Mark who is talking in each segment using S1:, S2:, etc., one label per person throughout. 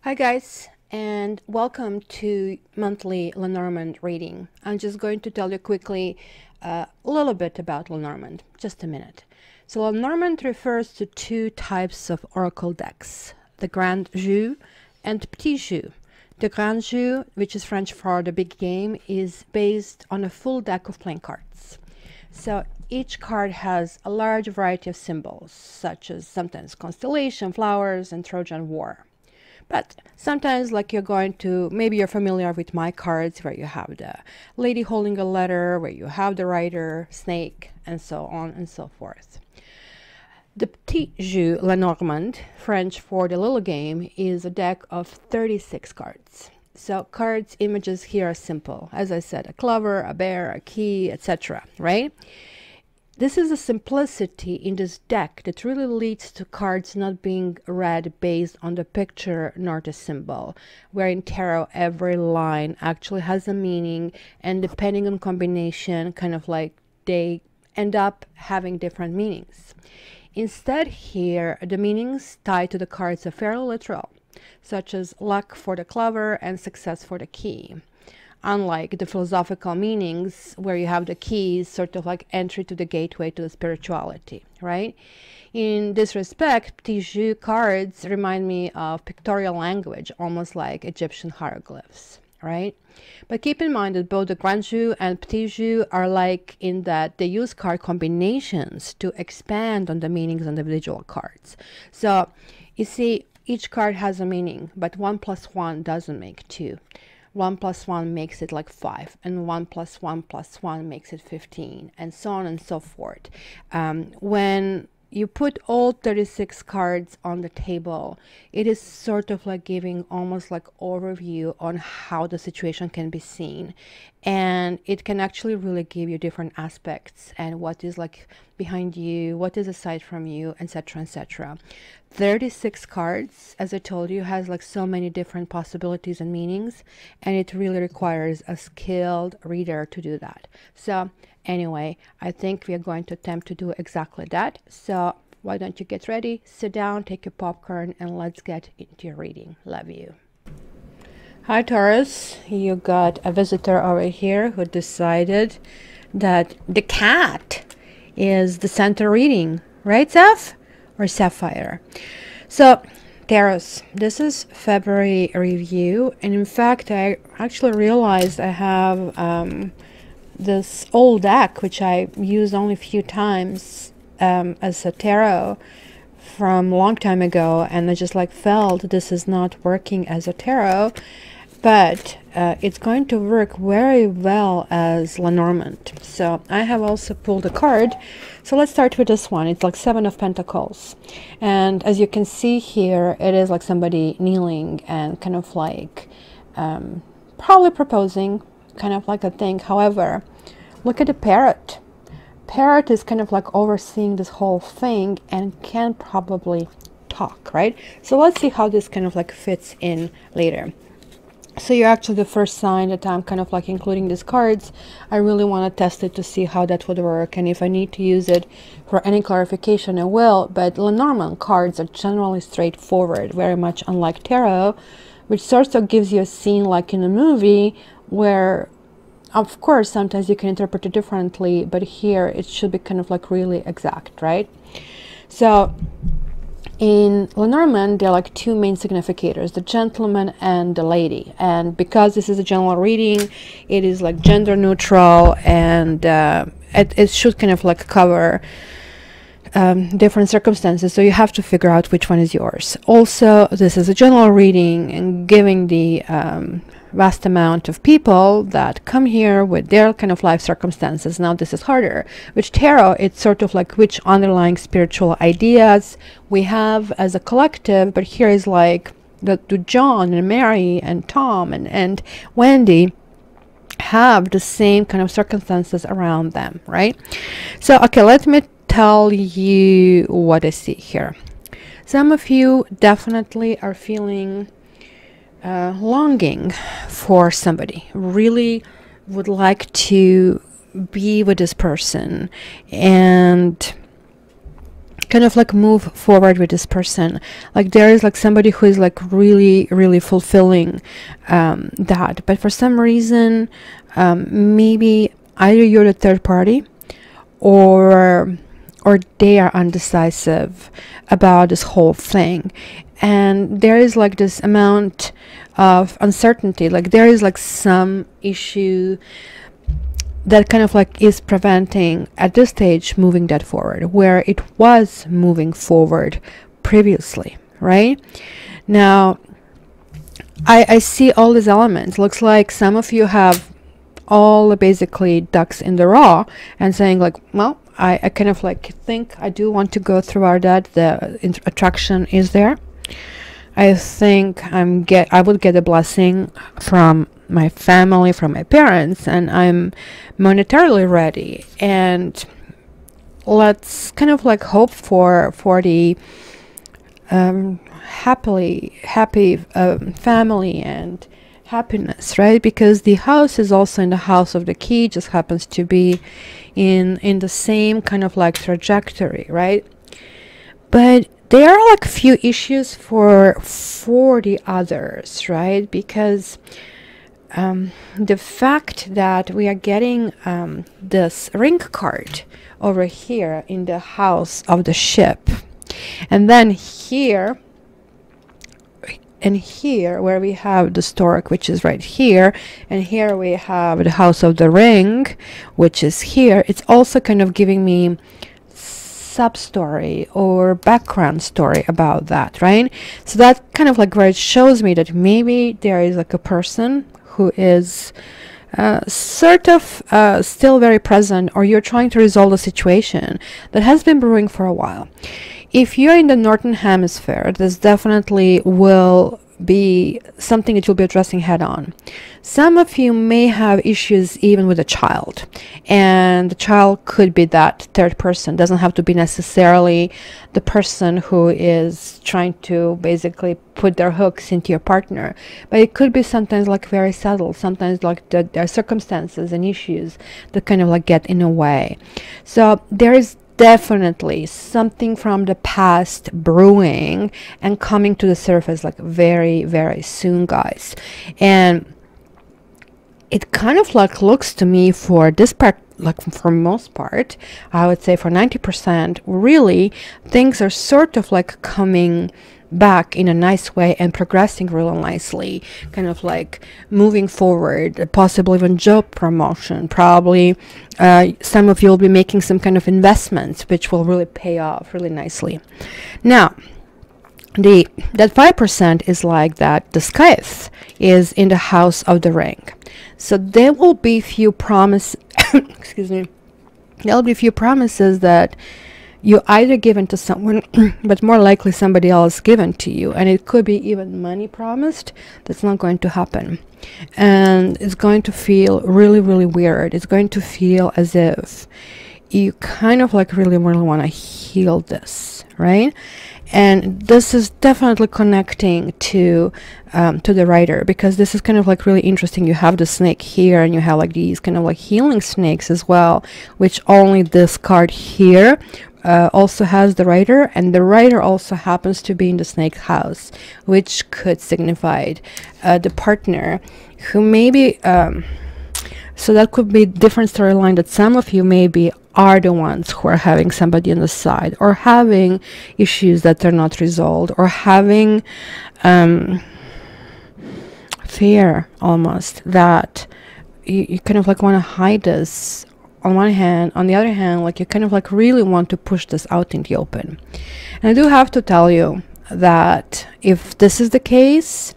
S1: Hi guys, and welcome to monthly Lenormand reading. I'm just going to tell you quickly a little bit about Lenormand, just a minute. So Lenormand refers to two types of oracle decks, the Grand Jeu and Petit Jeu. The Grand Jeu, which is French for the big game, is based on a full deck of playing cards. So each card has a large variety of symbols, such as sometimes constellation, flowers, and Trojan War. But sometimes, like maybe you're familiar with my cards, where you have the lady holding a letter, where you have the rider, snake, and so on and so forth. The Petit Jeu Lenormand, French for the little game, is a deck of 36 cards. So cards images here are simple. As I said, a clover, a bear, a key, etc., right? This is a simplicity in this deck that really leads to cards not being read based on the picture nor the symbol, where in tarot every line actually has a meaning, and depending on combination, kind of like they end up having different meanings. Instead here, the meanings tied to the cards are fairly literal, such as luck for the clover and success for the key. Unlike the philosophical meanings where you have the keys, sort of like entry to the gateway to the spirituality, right? In this respect, Petit Jeu cards remind me of pictorial language, almost like Egyptian hieroglyphs, right? But keep in mind that both the Grand Jeu and Petit Jeu are like in that they use card combinations to expand on the meanings on the individual cards. So you see, each card has a meaning, but 1 + 1 doesn't make 2. 1 + 1 makes it like 5, and 1 + 1 + 1 makes it 15, and so on and so forth. When you put all 36 cards on the table, it is sort of like giving almost like overview on how the situation can be seen, and it can actually really give you different aspects and what is like behind you, what is aside from you, etc., etc. 36 cards, as I told you, has like so many different possibilities and meanings, and it really requires a skilled reader to do that. So anyway, I think we are going to attempt to do exactly that. So why don't you get ready, sit down, take your popcorn, and let's get into your reading. Love you. Hi Taurus, you got a visitor over here who decided that the cat is the center reading, right, Zeph? Or Sapphire. So Taurus, this is February review, and in fact I actually realized I have this old deck which I used only a few times as a tarot from a long time ago, and I just like felt this is not working as a tarot, but it's going to work very well as Lenormand. So I have also pulled a card. So let's start with this one. It's like 7 of Pentacles, and as you can see here, it is like somebody kneeling and kind of like probably proposing, kind of like a thing. However, look at the parrot. Parrot is kind of like overseeing this whole thing and can probably talk, right? So let's see how this kind of like fits in later. So you're actually the first sign that I'm kind of like including these cards. I really want to test it to see how that would work, and if I need to use it for any clarification I will. But Lenormand cards are generally straightforward, very much unlike tarot, which sort of gives you a scene like in a movie where of course sometimes you can interpret it differently, but here it should be kind of like really exact, right? So in Lenormand, there are like two main significators, the gentleman and the lady. And because this is a general reading, it is like gender neutral, and it should kind of like cover different circumstances. So you have to figure out which one is yours. Also, this is a general reading, and giving the vast amount of people that come here with their kind of life circumstances. Now this is harder. With tarot, it's sort of like which underlying spiritual ideas we have as a collective, but here is like the John and Mary and Tom and Wendy have the same kind of circumstances around them, right? So okay, let me tell you what I see here. Some of you definitely are feeling longing for somebody, really would like to be with this person, and kind of like move forward with this person. Like there is like somebody who is like really, really fulfilling that, but for some reason, maybe either you're the third party, or they are undecisive about this whole thing, and there is like this amount of uncertainty. Like there is like some issue that kind of like is preventing at this stage moving that forward, where it was moving forward previously, right? Now I see all these elements. Looks like some of you have all basically ducks in the raw and saying like, well, I kind of like think I do want to go through that. The attraction is there. I think I would get a blessing from my family, from my parents, and I'm monetarily ready. And let's kind of like hope for the happy family and happiness, right? Because the house is also in the house of the key, just happens to be in the same kind of like trajectory, right? But there are like few issues for the others, right? Because the fact that we are getting this ring card over here in the house of the ship, and then here and here where we have the stork, which is right here, and here we have the house of the ring, which is here, it's also kind of giving me sub-story or background story about that, right? So that kind of like where it shows me that maybe there is like a person who is sort of still very present, or you're trying to resolve a situation that has been brewing for a while. If you're in the northern hemisphere, this definitely will be something that you'll be addressing head on. Some of you may have issues even with a child, and the child could be that third person. Doesn't have to be necessarily the person who is trying to basically put their hooks into your partner, but it could be sometimes like very subtle, sometimes like there are circumstances and issues that kind of like get in a way. So there is definitely something from the past brewing and coming to the surface like very, very soon, guys. And it kind of like looks to me for this part, like for most part, I would say for 90%, really things are sort of like coming back in a nice way and progressing really nicely, kind of like moving forward, possibly even job promotion. Probably some of you will be making some kind of investments which will really pay off really nicely. Now that 5% is like that the scythe is in the house of the ring, so there will be few promises excuse me, there will be few promises that you either given to someone but more likely somebody else given to you, and it could be even money promised that's not going to happen, and it's going to feel really, really weird. It's going to feel as if you kind of like really want to heal this, right? And this is definitely connecting to the writer, because this is kind of like really interesting. You have the snake here, and you have like these kind of like healing snakes as well, which only this card here also has the writer, and the writer also happens to be in the snake house, which could signify the partner who maybe so that could be different storyline, that some of you maybe are the ones who are having somebody on the side, or having issues that they're not resolved, or having fear almost that you kind of like want to hide this on one hand. On the other hand, like you kind of like really want to push this out in the open. And I do have to tell you that if this is the case,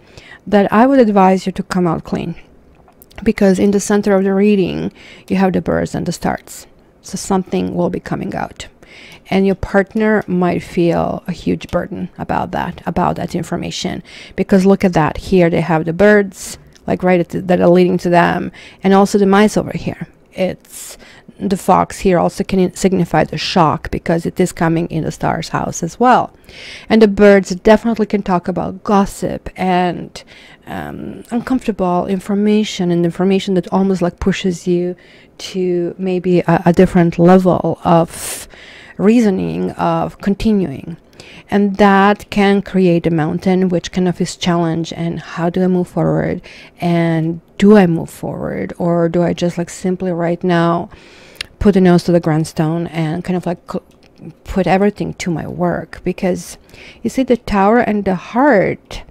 S1: that I would advise you to come out clean, because in the center of the reading you have the birds and the stars. So something will be coming out, and your partner might feel a huge burden about that information, because look at that. Here they have the birds, like right that are leading to them, and also the mice over here. It's the fox here also can signify the shock, because it is coming in the star's house as well. And the birds definitely can talk about gossip and uncomfortable information, and information that almost like pushes you to maybe a different level of reasoning of continuing. And that can create a mountain, which kind of is challenge. And how do I move forward? And do I move forward? Or do I just like simply right now put the nose to the grindstone and kind of like put everything to my work? Because you see, the Tower and the Heart,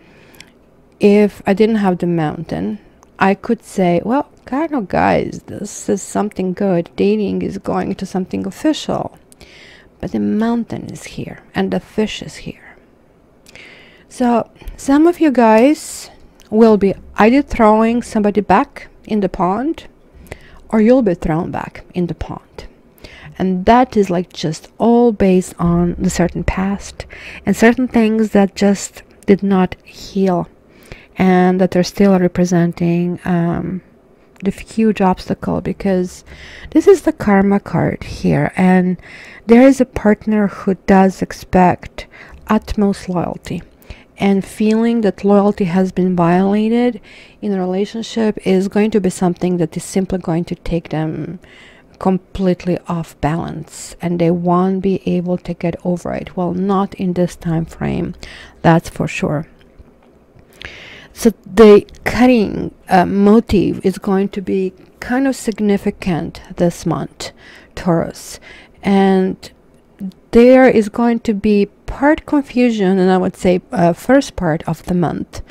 S1: if I didn't have the mountain, I could say, well, kind of, guys, this is something good. Dating is going to something official. But the mountain is here and the fish is here. So some of you guys will be either throwing somebody back in the pond, or you'll be thrown back in the pond. And that is like just all based on the certain past and certain things that just did not heal, and that are still representing the huge obstacle, because this is the karma card here, and there is a partner who does expect utmost loyalty, and feeling that loyalty has been violated in a relationship is going to be something that is simply going to take them completely off balance, and they won't be able to get over it. Well, not in this time frame, that's for sure. So the cutting motive is going to be kind of significant this month, Taurus. And there is going to be part confusion, and I would say first part of the month.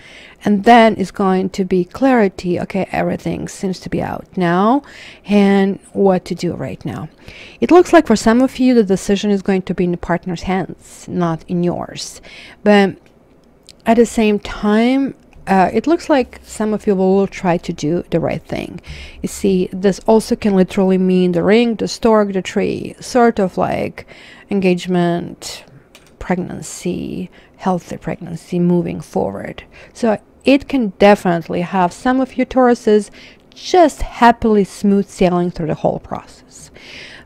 S1: And then is going to be clarity. Okay, everything seems to be out now, and what to do right now. It looks like for some of you, the decision is going to be in the partner's hands, not in yours. But at the same time, it looks like some of you will try to do the right thing. You see, this also can literally mean the ring, the stork, the tree, sort of like engagement, pregnancy, healthy pregnancy, moving forward. So it can definitely have some of you Tauruses just happily smooth sailing through the whole process.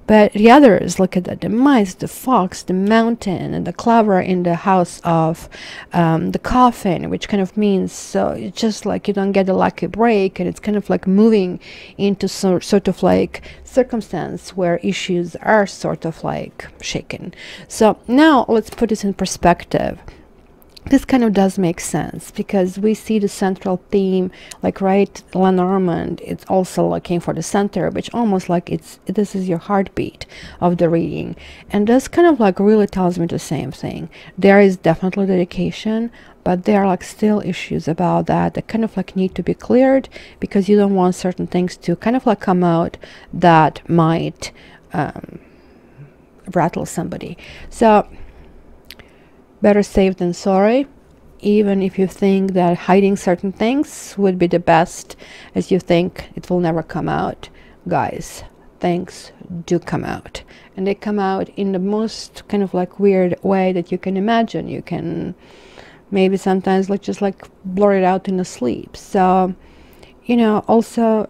S1: But the others, look at that, the mice, the fox, the mountain, and the clover in the house of the coffin, which kind of means, so it's just like you don't get a lucky break, and it's kind of like moving into sort of like circumstance where issues are sort of like shaken. So now let's put this in perspective. This kind of does make sense, because we see the central theme, like, right, Lenormand, it's also looking for the center, which almost like this is your heartbeat of the reading. And this kind of like really tells me the same thing. There is definitely dedication, but there are like still issues about that kind of like need to be cleared, because you don't want certain things to kind of like come out that might rattle somebody. So better safe than sorry, even if you think that hiding certain things would be the best, as you think it will never come out. Guys, things do come out, and they come out in the most kind of like weird way that you can imagine. You can maybe sometimes like just like blur it out in a sleep. So, you know, also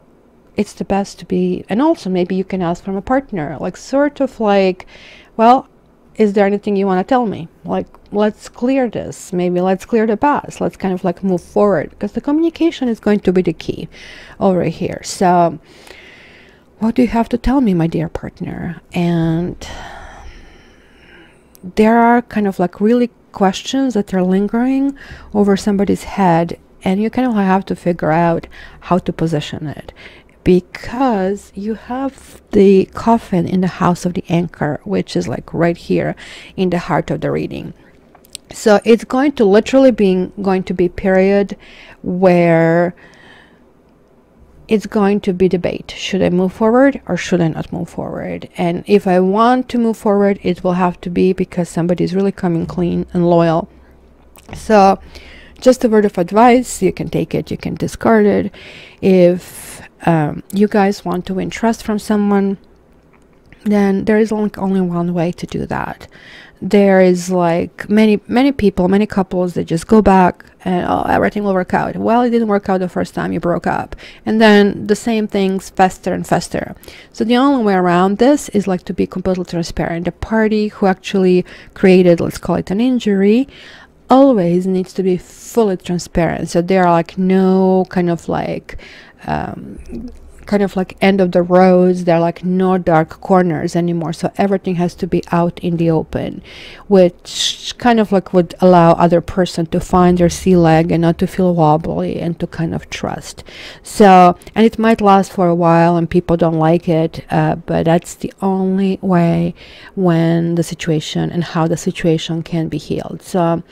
S1: it's the best to be, and also maybe you can ask from a partner, like sort of like, well, is there anything you want to tell me? Like, let's clear this. Maybe let's clear the past. Let's kind of like move forward, because the communication is going to be the key over here. So what do you have to tell me, my dear partner? And there are kind of like really questions that are lingering over somebody's head, and you kind of have to figure out how to position it, because you have the coffin in the house of the anchor, which is like right here in the heart of the reading. So it's going to literally be a period where it's going to be debate. Should I move forward or should I not move forward? And if I want to move forward, it will have to be because somebody is really coming clean and loyal. So just a word of advice, you can take it, you can discard it. If you guys want to win trust from someone, then there is only one way to do that. There is like many people, many couples that just go back and, oh, everything will work out. Well, it didn't work out the first time you broke up, and then the same things fester and fester. So the only way around this is like to be completely transparent. The party who actually created, let's call it an injury, always needs to be fully transparent. So there are like no kind of like kind of like end of the roads. There are like no dark corners anymore, so everything has to be out in the open, which kind of like would allow other person to find their sea leg and not to feel wobbly and to kind of trust. So, and it might last for a while and people don't like it, but that's the only way when the situation and how the situation can be healed. So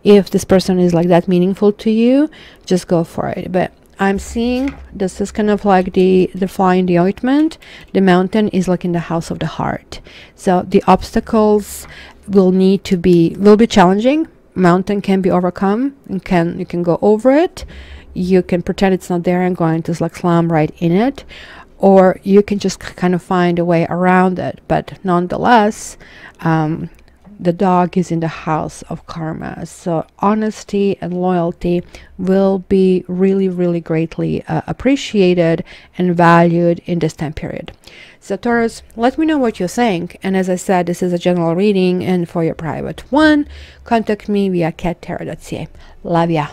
S1: if this person is like that meaningful to you, just go for it. But I'm seeing this is kind of like the fly in the ointment. The mountain is like in the house of the heart. So the obstacles will be challenging. Mountain can be overcome, and you can go over it. You can pretend it's not there and going to like slam right in it, or you can just kind of find a way around it. But nonetheless, the dog is in the house of karma, so honesty and loyalty will be really, really greatly appreciated and valued in this time period. So Taurus, let me know what you think, and as I said, this is a general reading, and for your private one, contact me via cattarot.ca. Love ya.